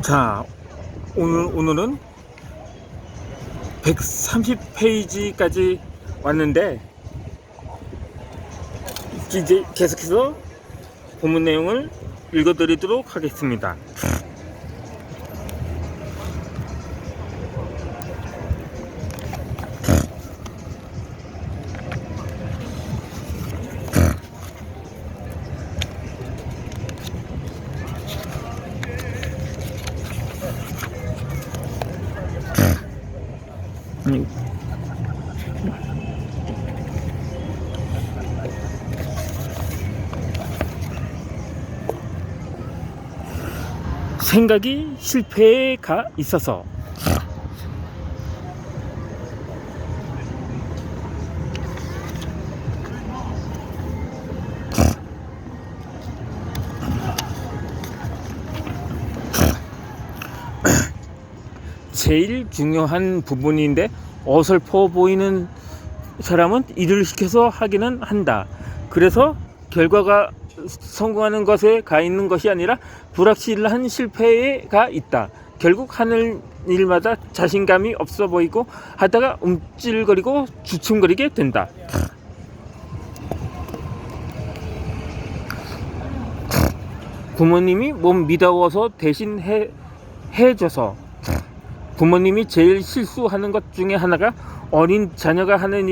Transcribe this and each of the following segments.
자, 오늘은 130페이지까지 왔는데, 이제 계속해서 본문 내용을 읽어드리도록 하겠습니다. 생각이 실패에 가 있어서 제일 중요한 부분인데, 어설퍼 보이는 사람은 일을 시켜서 하기는 한다. 그래서 결과가 성공하는 것에 가 있는 것이 아니라 불확실한 실패에 가 있다. 결국 하는 일마다 자신감이 없어 보이고 하다가 움찔거리고 주춤거리게 된다. 부모님이 못 믿어서 대신 해줘서. 부모님이 제일 실수하는 것 중에 하나가 어린 자녀가 하는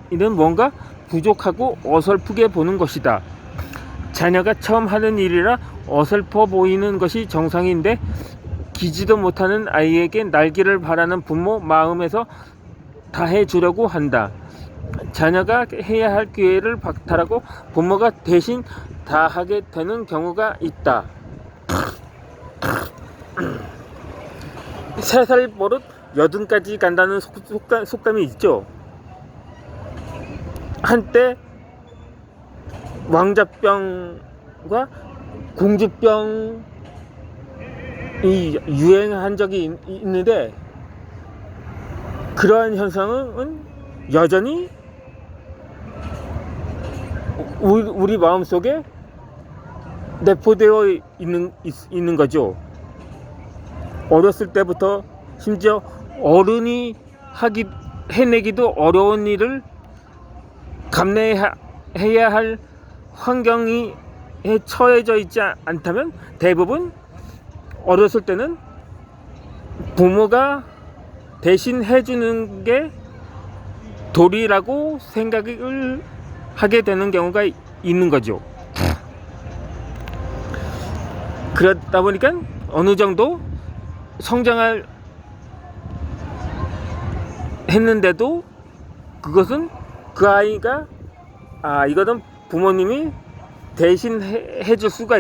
일은 뭔가 부족하고 어설프게 보는 것이다. 자녀가 처음 하는 일이라 어설퍼 보이는 것이 정상인데, 기지도 못하는 아이에게 날기를 바라는 부모 마음에서 다 해주려고 한다. 자녀가 해야 할 기회를 박탈하고 부모가 대신 다 하게 되는 경우가 있다. 3살 버릇 80까지 간다는 속담이 있죠. 한때 왕자병과 공주병이 유행한 적이 있는데, 그러한 현상은 여전히 우리 마음속에 내포되어 있는 거죠. 어렸을 때부터 심지어 어른이 해내기도 어려운 일을 감내해야 할 환경이 처해져 있지 않다면, 대부분 어렸을 때는 부모가 대신 해주는 게 도리라고 생각을 하게 되는 경우가 있는 거죠. 그러다 보니까 어느 정도 성장을 했는데도 그것은 그 아이가 이거는 부모님이 대신 해줄 수가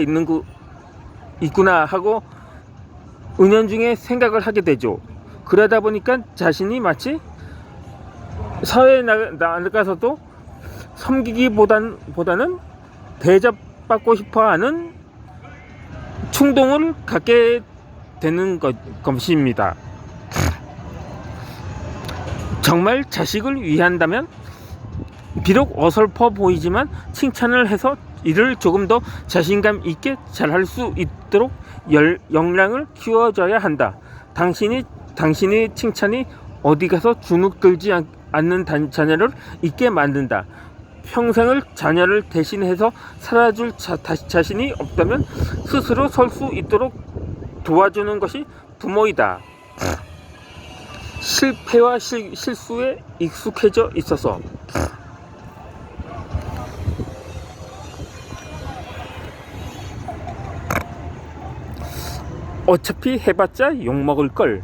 있구나 하고 은연중에 생각을 하게 되죠. 그러다 보니까 자신이 마치 사회에 나가서도 섬기기보다는 대접받고 싶어하는 충동을 갖게 되는 것입니다. 정말 자식을 위한다면 비록 어설퍼 보이지만 칭찬을 해서 일을 조금 더 자신감 있게 잘할 수 있도록 역량을 키워줘야 한다. 당신의 칭찬이 어디 가서 주눅 들지 않는 자녀를 있게 만든다. 평생을 자녀를 대신해서 살아줄 자신이 없다면 스스로 설 수 있도록 도와주는 것이 부모이다. 실패와 실수에 익숙해져 있어서 어차피 해봤자 욕먹을 걸,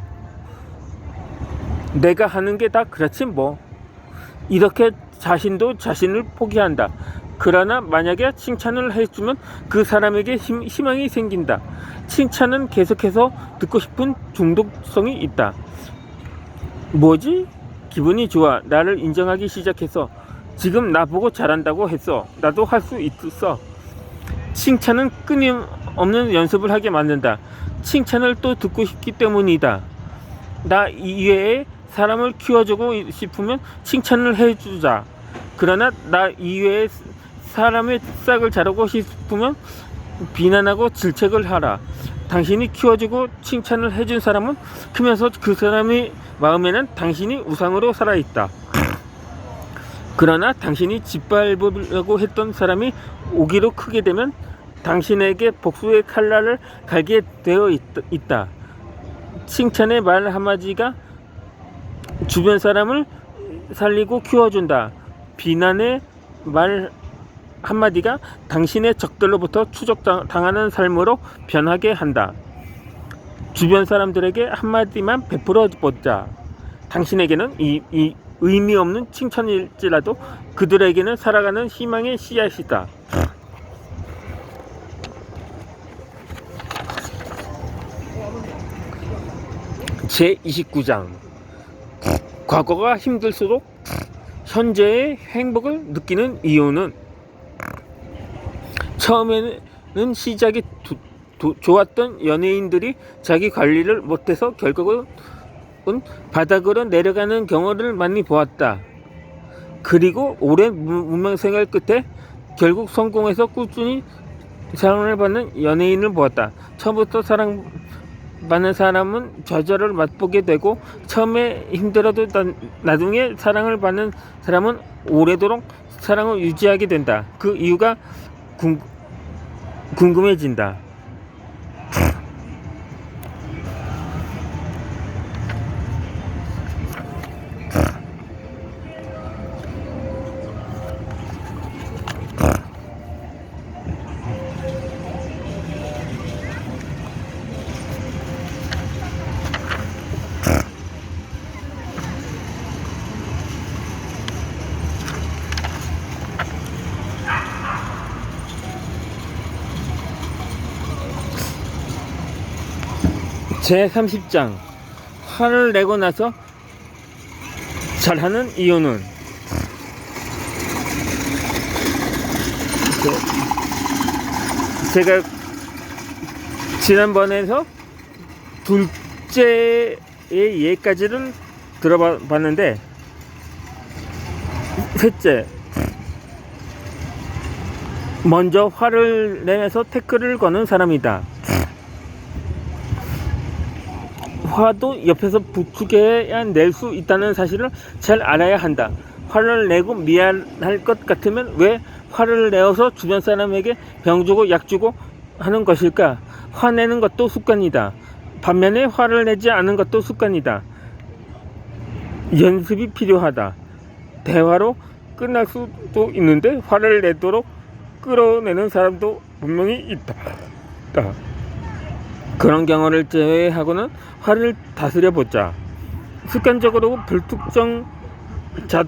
내가 하는 게 다 그렇지 뭐, 이렇게 자신도 자신을 포기한다. 그러나 만약에 칭찬을 해주면 그 사람에게 희망이 생긴다. 칭찬은 계속해서 듣고 싶은 중독성이 있다. 뭐지? 기분이 좋아. 나를 인정하기 시작해서. 지금 나보고 잘한다고 했어. 나도 할 수 있어. 칭찬은 끊임없는 연습을 하게 만든다. 칭찬을 또 듣고 싶기 때문이다. 나 이외에 사람을 키워주고 싶으면 칭찬을 해주자. 그러나 나 이외에 사람의 싹을 자르고 싶으면 비난하고 질책을 하라. 당신이 키워주고 칭찬을 해준 사람은 크면서 그 사람의 마음에는 당신이 우상으로 살아있다. 그러나 당신이 짓밟으려고 했던 사람이 오기로 크게 되면 당신에게 복수의 칼날을 갈게 되어 있다. 칭찬의 말 한마디가 주변 사람을 살리고 키워준다. 비난의 말 한마디가 당신의 적들로부터 추적당하는 삶으로 변하게 한다. 주변 사람들에게 한마디만 베풀어 보자. 당신에게는 이 의미 없는 칭찬일지라도 그들에게는 살아가는 희망의 씨앗이다. 제29장 과거가 힘들수록 현재의 행복을 느끼는 이유는 처음에는 시작이 좋았던 연예인들이 자기 관리를 못해서 결국은 바닥으로 내려가는 경우를 많이 보았다. 그리고 오랜 무명생활 끝에 결국 성공해서 꾸준히 사랑을 받는 연예인을 보았다. 처음부터 사랑받는 사람은 좌절을 맛보게 되고 처음에 힘들어도 나중에 사랑을 받는 사람은 오래도록 사랑을 유지하게 된다. 그 이유가 궁금해진다. 제30장 화를 내고 나서 잘하는 이유는 제가 지난번에서 둘째의 예까지를 들어봤는데 셋째 먼저 화를 내면서 태클을 거는 사람이다. 화도 옆에서 부추겨야 낼 수 있다는 사실을 잘 알아야 한다. 화를 내고 미안할 것 같으면 왜 화를 내어서 주변 사람에게 병 주고 약 주고 하는 것일까? 화내는 것도 습관이다. 반면에 화를 내지 않은 것도 습관이다. 연습이 필요하다. 대화로 끝날 수도 있는데 화를 내도록 끌어내는 사람도 분명히 있다. 그런 경우를 제외하고는 화를 다스려 보자. 습관적으로 불특정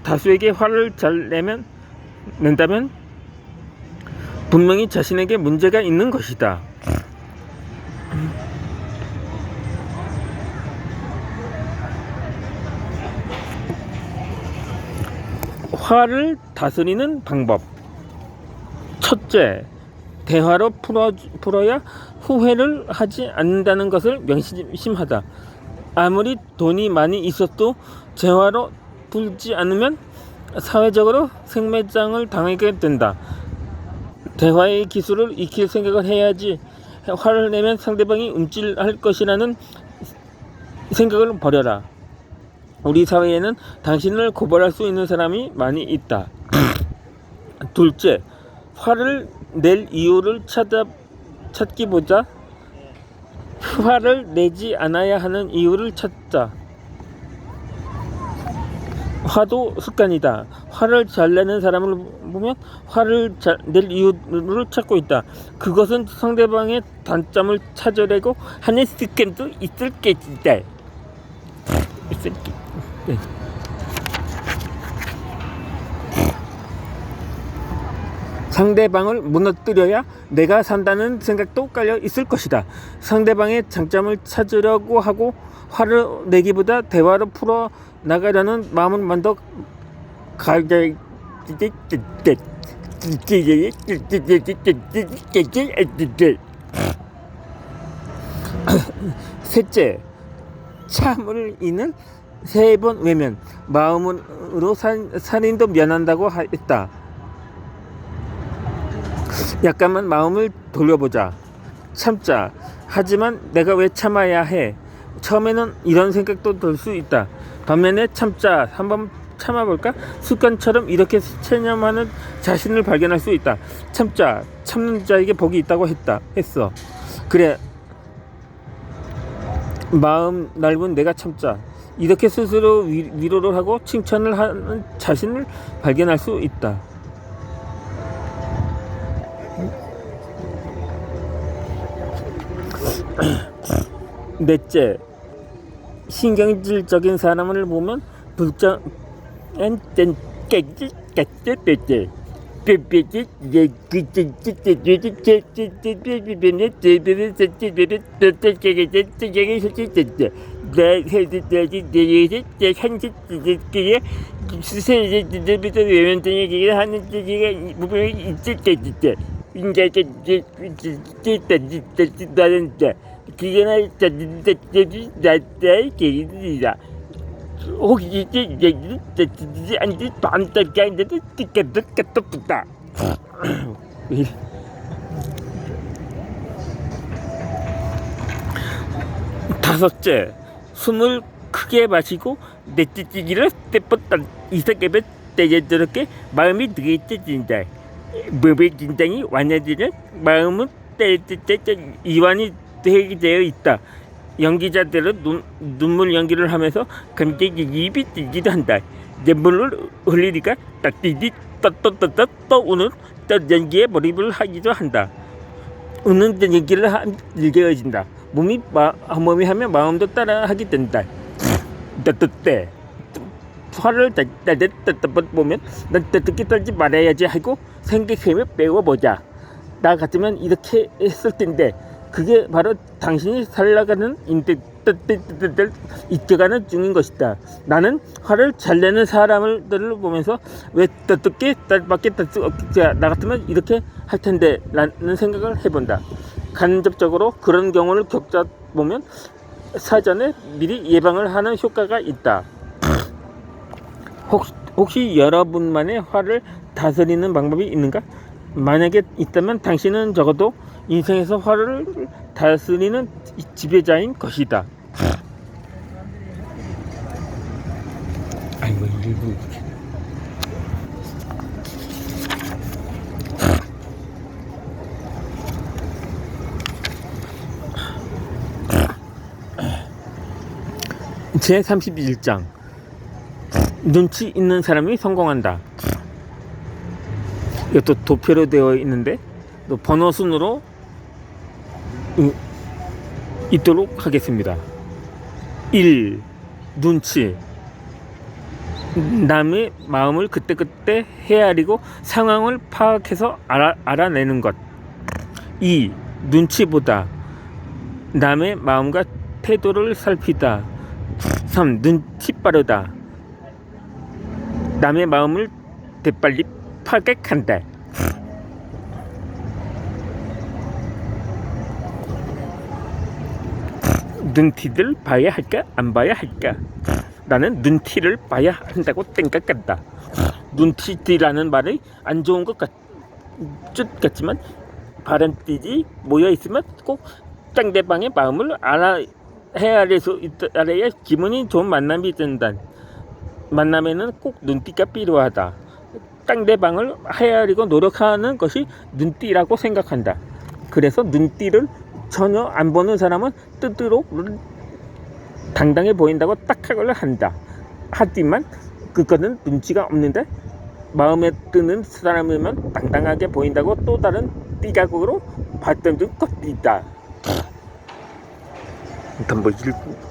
다수에게 화를 잘 낸다면 분명히 자신에게 문제가 있는 것이다. 화를 다스리는 방법. 첫째, 대화로 풀어야 후회를 하지 않는다는 것을 명심하다. 아무리 돈이 많이 있어도 대화로 풀지 않으면 사회적으로 생매장을 당하게 된다. 대화의 기술을 익힐 생각을 해야지. 화를 내면 상대방이 움찔할 것이라는 생각을 버려라. 우리 사회에는 당신을 고발할 수 있는 사람이 많이 있다. 둘째, 화를 낼 이유를 찾기보다 화를 내지 않아야 하는 이유를 찾자. 화도 습관이다. 화를 잘 내는 사람을 보면 화를 낼 이유를 찾고 있다. 그것은 상대방의 단점을 찾으려고 하는 습관도 있을 것이다. 상대방을 무너뜨려야 내가 산다는 생각도 깔려 있을 것이다. 상대방의 장점을 찾으려고 하고 화를 내기보다 대화로 풀어 나가려는 마음을 더 가게. 셋째, 참을 이는 3번 외면. 마음으로 살인도 면한다고 했다. 약간만 마음을 돌려보자. 참자. 하지만 내가 왜 참아야 해? 처음에는 이런 생각도 들 수 있다. 반면에 참자. 한번 참아볼까? 습관처럼 이렇게 체념하는 자신을 발견할 수 있다. 참자. 참는 자에게 복이 있다고 했어. 그래. 마음 넓은 내가 참자. 이렇게 스스로 위로를 하고 칭찬을 하는 자신을 발견할 수 있다. 넷째, 신경질적인 사람을 보면 혹시 안지 반짝이는데 띠까득까득다. 다섯째, 숨을 크게 마시고 내찌찌기를 떼뻗다 이삭에게 때려들게 마음이 느껴진다. 몸의 긴장이 완화되는 마음은 이완이 되어 있다. 연기자들은 눈물 연기를 하면서 감정이입이 들기도 한다. 눈물을 흘리니까 따띠디 떠우는 연기에 몰입을 하기도 한다. 우는 연기를 즐겨진다. 몸이 하면 마음도 따라 하게 된다. 때 화를 보면 난 어떻게 떨지 말아야지 하고 생각하며 배워보자. 나 같으면 이렇게 했을 텐데 그게 바로 당신이 살아가는 이때가는 중인 것이다. 나는 화를 잘 내는 사람들을 보면서 왜 어떻게 딸밖에 딸 수 없지? 나 같으면 이렇게 할 텐데 라는 생각을 해본다. 간접적으로 그런 경우를 겪다 보면 사전에 미리 예방을 하는 효과가 있다. 혹시 여러분만의 화를 다스리는 방법이 있는가? 만약에 있다면 당신은 적어도 인생에서 화를 다스리는 지배자인 것이다. 아이고, 일부 제31장 눈치 있는 사람이 성공한다. 이것도 도표로 되어 있는데 또 번호 순으로 있도록 하겠습니다. 1. 눈치. 남의 마음을 그때그때 헤아리고 상황을 파악해서 알아내는 것. 2. 눈치보다 남의 마음과 태도를 살피다. 3. 눈치 빠르다. 남의 마음을 재빨리 파악한다. 눈티를 봐야 할까 안 봐야 할까? 나는 눈티를 봐야 한다고 생각한다. 눈티라는 말이 안 좋은 것 같지만 바람띠지 모여 있으면 꼭 상대방의 마음을 알아야 기분이 좋은 만남이 된다. 만남에는 꼭 눈띠가 필요하다. 상대방을 헤아리고 노력하는 것이 눈띠라고 생각한다. 그래서 눈띠를 전혀 안 보는 사람은 뜻으로 당당해 보인다고 딱하걸 한다. 하지만 그거는 눈치가 없는데 마음에 드는 사람이면 당당하게 보인다고 또 다른 띠각으로 봤던 것이다. 일단 뭐 읽고